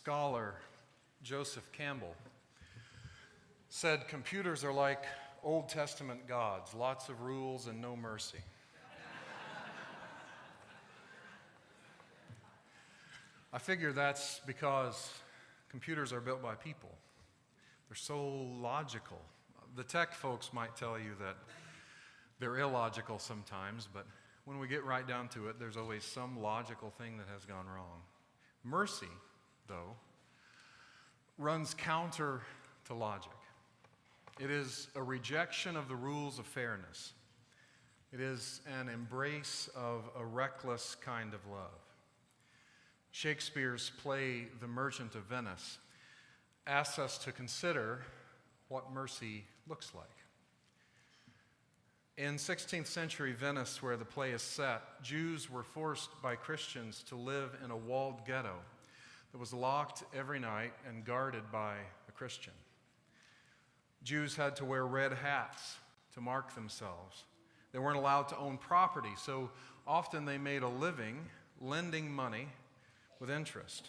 scholar Joseph Campbell said computers are like Old Testament gods, lots of rules and no mercy. I figure that's because computers are built by people. They're so logical. The tech folks might tell you that they're illogical sometimes, but when we get right down to it, there's always some logical thing that has gone wrong. Mercy, though, runs counter to logic. It is a rejection of the rules of fairness. It is an embrace of a reckless kind of love. Shakespeare's play, The Merchant of Venice, asks us to consider what mercy looks like. In 16th century Venice, where the play is set, Jews were forced by Christians to live in a walled ghetto that was locked every night and guarded by a Christian. Jews had to wear red hats to mark themselves. They weren't allowed to own property, so often they made a living lending money with interest,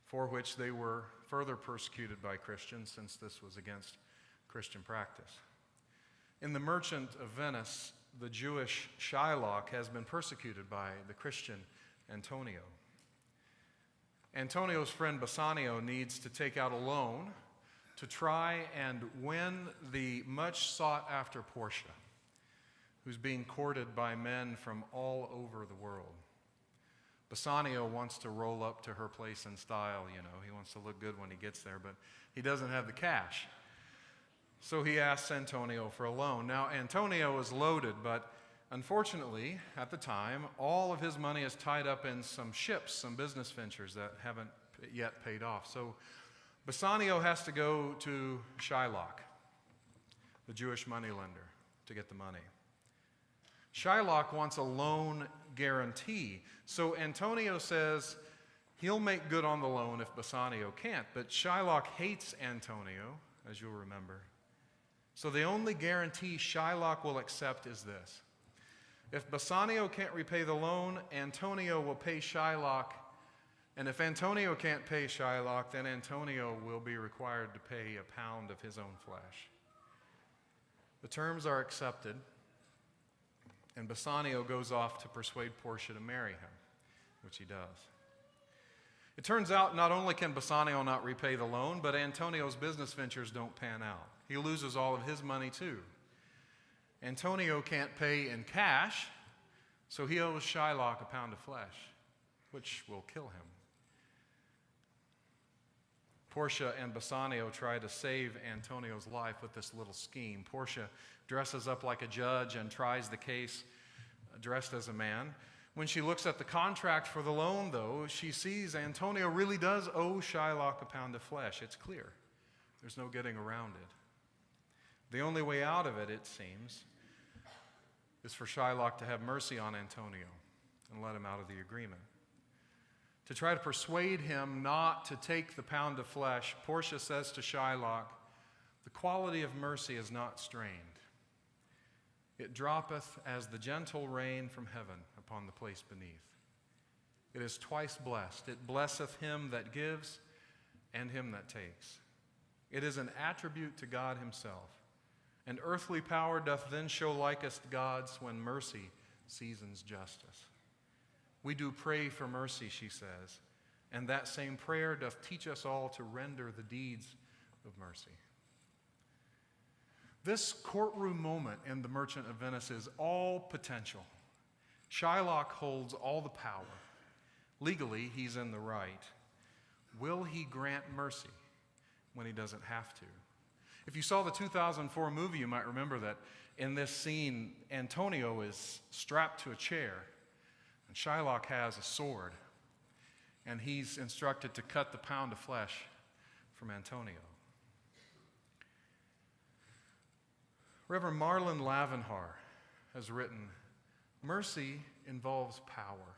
for which they were further persecuted by Christians, since this was against Christian practice. In The Merchant of Venice, the Jewish Shylock has been persecuted by the Christian Antonio. Antonio's friend Bassanio needs to take out a loan to try and win the much sought-after Portia, who's being courted by men from all over the world. Bassanio wants to roll up to her place in style, He wants to look good when he gets there, but he doesn't have the cash. So he asks Antonio for a loan. Now, Antonio is loaded, but unfortunately, at the time, all of his money is tied up in some ships, some business ventures that haven't yet paid off. So Bassanio has to go to Shylock, the Jewish moneylender, to get the money. Shylock wants a loan guarantee. So Antonio says he'll make good on the loan if Bassanio can't. But Shylock hates Antonio, as you'll remember. So the only guarantee Shylock will accept is this. If Bassanio can't repay the loan, Antonio will pay Shylock. And if Antonio can't pay Shylock, then Antonio will be required to pay a pound of his own flesh. The terms are accepted, and Bassanio goes off to persuade Portia to marry him, which he does. It turns out not only can Bassanio not repay the loan, but Antonio's business ventures don't pan out. He loses all of his money too. Antonio can't pay in cash, so he owes Shylock a pound of flesh, which will kill him. Portia and Bassanio try to save Antonio's life with this little scheme. Portia dresses up like a judge and tries the case dressed as a man. When she looks at the contract for the loan, though, she sees Antonio really does owe Shylock a pound of flesh. It's clear. There's no getting around it. The only way out of it, it seems, is for Shylock to have mercy on Antonio and let him out of the agreement. To try to persuade him not to take the pound of flesh, Portia says to Shylock, "The quality of mercy is not strained. It droppeth as the gentle rain from heaven upon the place beneath. It is twice blessed. It blesseth him that gives and him that takes. It is an attribute to God himself. And earthly power doth then show likest God's when mercy seasons justice. We do pray for mercy," she says, "and that same prayer doth teach us all to render the deeds of mercy." This courtroom moment in The Merchant of Venice is all potential. Shylock holds all the power. Legally, he's in the right. Will he grant mercy when he doesn't have to? If you saw the 2004 movie, you might remember that in this scene, Antonio is strapped to a chair, and Shylock has a sword, and he's instructed to cut the pound of flesh from Antonio. Reverend Marlon Lavenhar has written, "Mercy involves power.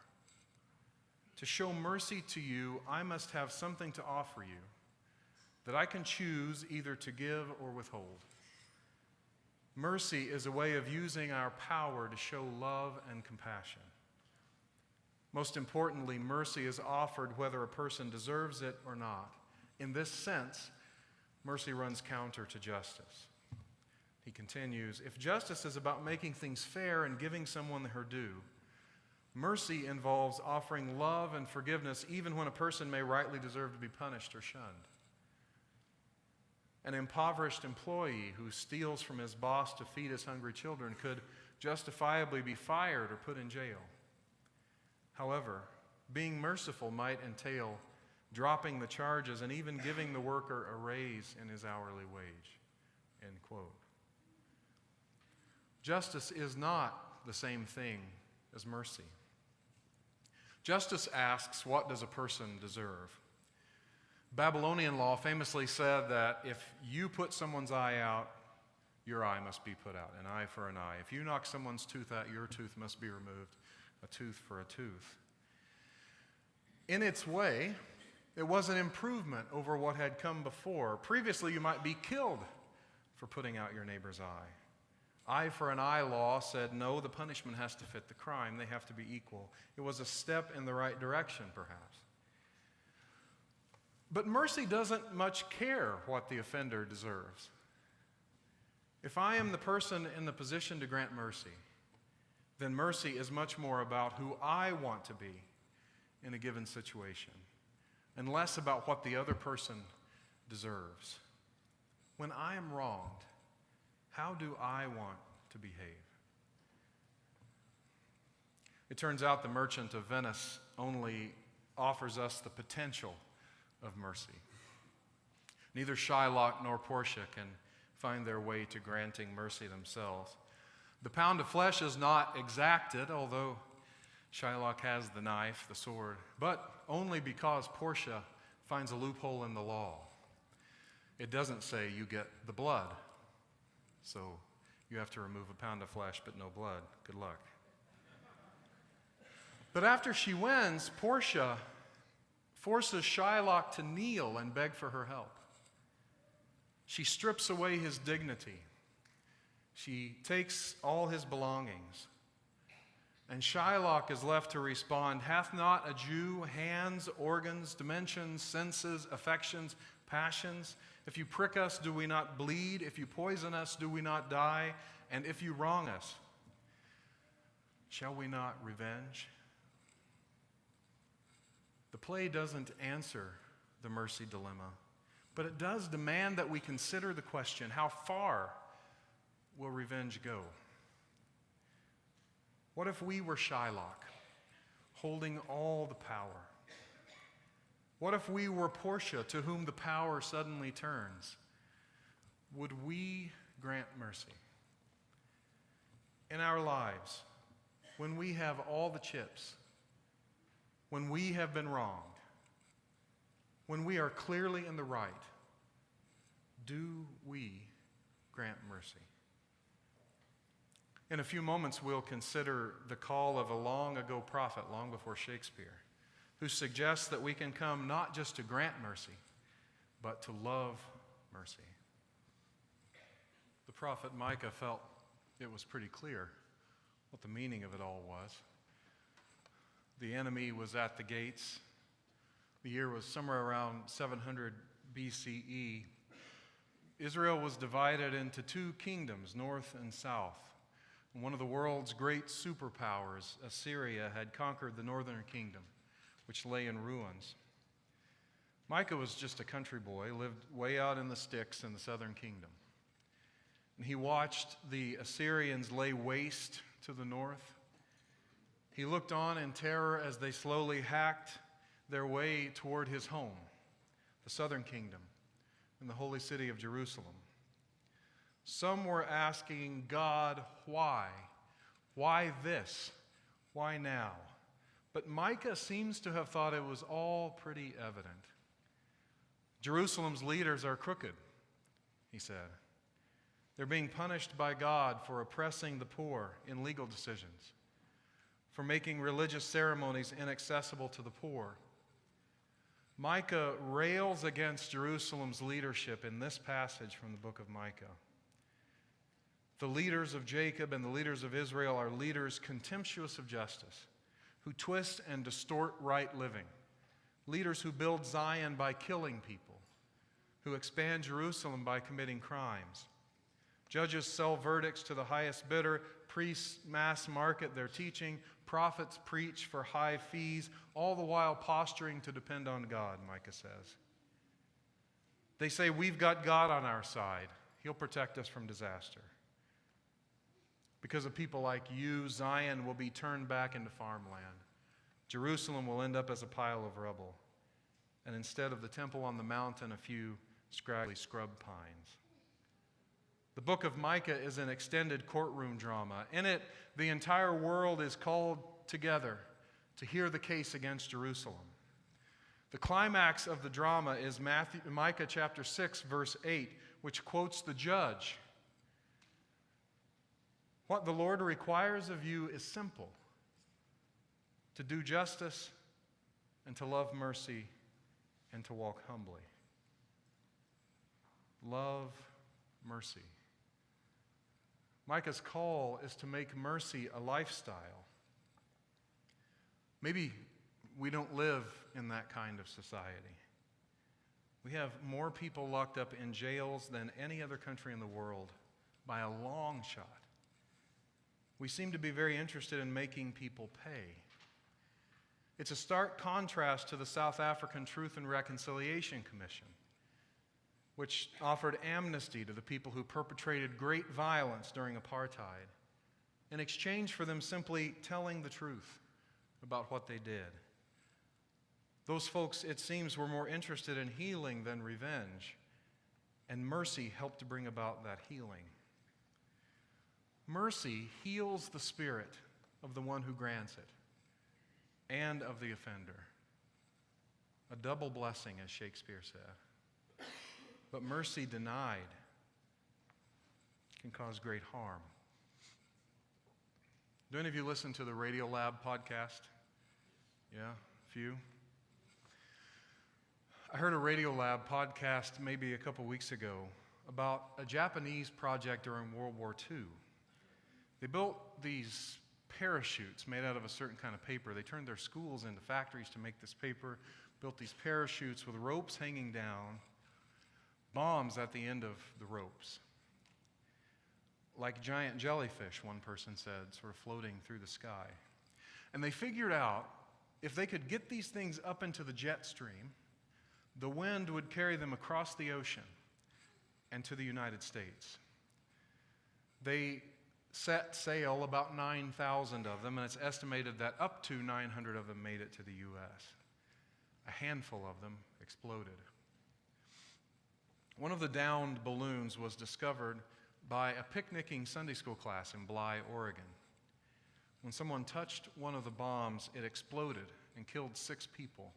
To show mercy to you, I must have something to offer you that I can choose either to give or withhold. Mercy is a way of using our power to show love and compassion. Most importantly, mercy is offered whether a person deserves it or not. In this sense, mercy runs counter to justice. He continues, if justice is about making things fair and giving someone her due, mercy involves offering love and forgiveness even when a person may rightly deserve to be punished or shunned. An impoverished employee who steals from his boss to feed his hungry children could justifiably be fired or put in jail. However, being merciful might entail dropping the charges and even giving the worker a raise in his hourly wage. End quote. Justice is not the same thing as mercy. Justice asks, what does a person deserve? Babylonian law famously said that if you put someone's eye out, your eye must be put out, an eye for an eye. If you knock someone's tooth out, your tooth must be removed, a tooth for a tooth. In its way, it was an improvement over what had come before. Previously, you might be killed for putting out your neighbor's eye. Eye for an eye law said, no, the punishment has to fit the crime. They have to be equal. It was a step in the right direction, perhaps. But mercy doesn't much care what the offender deserves. If I am the person in the position to grant mercy, then mercy is much more about who I want to be in a given situation, and less about what the other person deserves. When I am wronged, how do I want to behave? It turns out the merchant of Venice only offers us the potential of mercy. Neither Shylock nor Portia can find their way to granting mercy themselves. The pound of flesh is not exacted, although Shylock has the knife, the sword, but only because Portia finds a loophole in the law. It doesn't say you get the blood, so you have to remove a pound of flesh but no blood. Good luck. But after she wins, Portia forces Shylock to kneel and beg for her help. She strips away his dignity. She takes all his belongings. And Shylock is left to respond, hath not a Jew hands, organs, dimensions, senses, affections, passions? If you prick us, do we not bleed? If you poison us, do we not die? And if you wrong us, shall we not revenge? The play doesn't answer the mercy dilemma, but it does demand that we consider the question, how far will revenge go? What if we were Shylock, holding all the power? What if we were Portia, to whom the power suddenly turns? Would we grant mercy? In our lives, when we have all the chips, when we have been wronged, when we are clearly in the right, do we grant mercy? In a few moments, we'll consider the call of a long ago prophet, long before Shakespeare, who suggests that we can come not just to grant mercy, but to love mercy. The prophet Micah felt it was pretty clear what the meaning of it all was. The enemy was at the gates. The year was somewhere around 700 BCE. Israel was divided into two kingdoms, north and south. One of the world's great superpowers, Assyria, had conquered the northern kingdom, which lay in ruins. Micah was just a country boy, lived way out in the sticks in the southern kingdom. And he watched the Assyrians lay waste to the north. He looked on in terror as they slowly hacked their way toward his home, the southern kingdom, and the holy city of Jerusalem. Some were asking God, why? Why this? Why now? But Micah seems to have thought it was all pretty evident. Jerusalem's leaders are crooked, he said. They're being punished by God for oppressing the poor in legal decisions, for making religious ceremonies inaccessible to the poor. Micah rails against Jerusalem's leadership in this passage from the book of Micah. The leaders of Jacob and the leaders of Israel are leaders contemptuous of justice, who twist and distort right living, leaders who build Zion by killing people, who expand Jerusalem by committing crimes. Judges sell verdicts to the highest bidder, priests mass market their teaching, prophets preach for high fees, all the while posturing to depend on God, Micah says. They say, we've got God on our side. He'll protect us from disaster. Because of people like you, Zion will be turned back into farmland. Jerusalem will end up as a pile of rubble. And instead of the temple on the mountain, a few scraggly scrub pines. The book of Micah is an extended courtroom drama. In it, the entire world is called together to hear the case against Jerusalem. The climax of the drama is Micah chapter 6, verse 8, which quotes the judge. What the Lord requires of you is simple: to do justice and to love mercy and to walk humbly. Love mercy. Micah's call is to make mercy a lifestyle. Maybe we don't live in that kind of society. We have more people locked up in jails than any other country in the world by a long shot. We seem to be very interested in making people pay. It's a stark contrast to the South African Truth and Reconciliation Commission, which offered amnesty to the people who perpetrated great violence during apartheid in exchange for them simply telling the truth about what they did. Those folks, it seems, were more interested in healing than revenge, and mercy helped to bring about that healing. Mercy heals the spirit of the one who grants it and of the offender. A double blessing, as Shakespeare said. But mercy denied can cause great harm. Do any of you listen to the Radio Lab podcast? Yeah, a few. I heard a Radio Lab podcast maybe a couple weeks ago about a Japanese project during World War II. They built these parachutes made out of a certain kind of paper. They turned their schools into factories to make this paper, built these parachutes with ropes hanging down, bombs at the end of the ropes. Like giant jellyfish, one person said, sort of floating through the sky. And they figured out if they could get these things up into the jet stream, the wind would carry them across the ocean and to the United States. They set sail, about 9,000 of them, and it's estimated that up to 900 of them made it to the U.S. A handful of them exploded. One of the downed balloons was discovered by a picnicking Sunday school class in Bly, Oregon. When someone touched one of the bombs, it exploded and killed 6 people,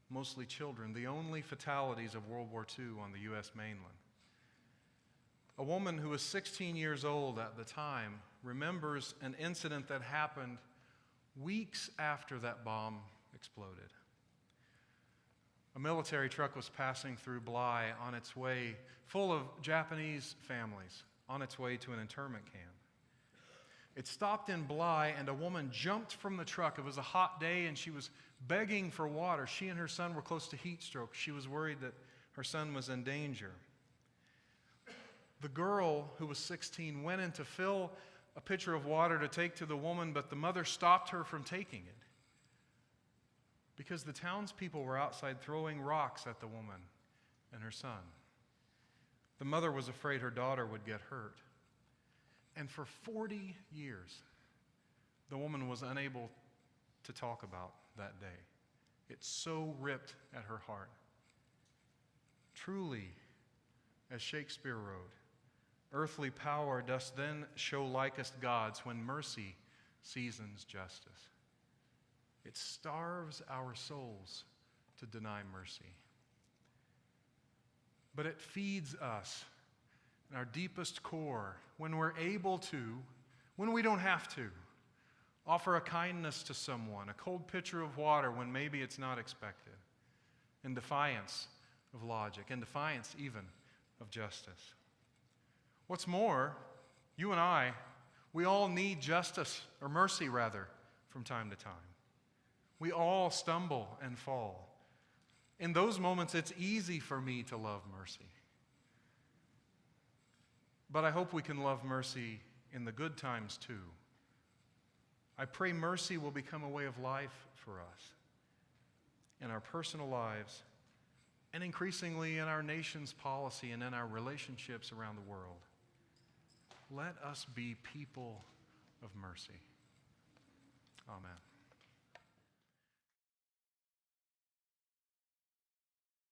mostly children, the only fatalities of World War II on the U.S. mainland. A woman who was 16 years old at the time remembers an incident that happened weeks after that bomb exploded. A military truck was passing through Bly on its way, full of Japanese families, on its way to an internment camp. It stopped in Bly, and a woman jumped from the truck. It was a hot day, and she was begging for water. She and her son were close to heat stroke. She was worried that her son was in danger. The girl, who was 16, went in to fill a pitcher of water to take to the woman, but the mother stopped her from taking it because the townspeople were outside throwing rocks at the woman and her son. The mother was afraid her daughter would get hurt. And for 40 years, the woman was unable to talk about that day. It so ripped at her heart. Truly, as Shakespeare wrote, earthly power does then show likest God's when mercy seasons justice. It starves our souls to deny mercy. But it feeds us in our deepest core when we're able to, when we don't have to, offer a kindness to someone, a cold pitcher of water when maybe it's not expected, in defiance of logic, in defiance even of justice. What's more, you and I, we all need justice, or mercy rather, from time to time. We all stumble and fall. In those moments, it's easy for me to love mercy. But I hope we can love mercy in the good times too. I pray mercy will become a way of life for us in our personal lives and increasingly in our nation's policy and in our relationships around the world. Let us be people of mercy. Amen.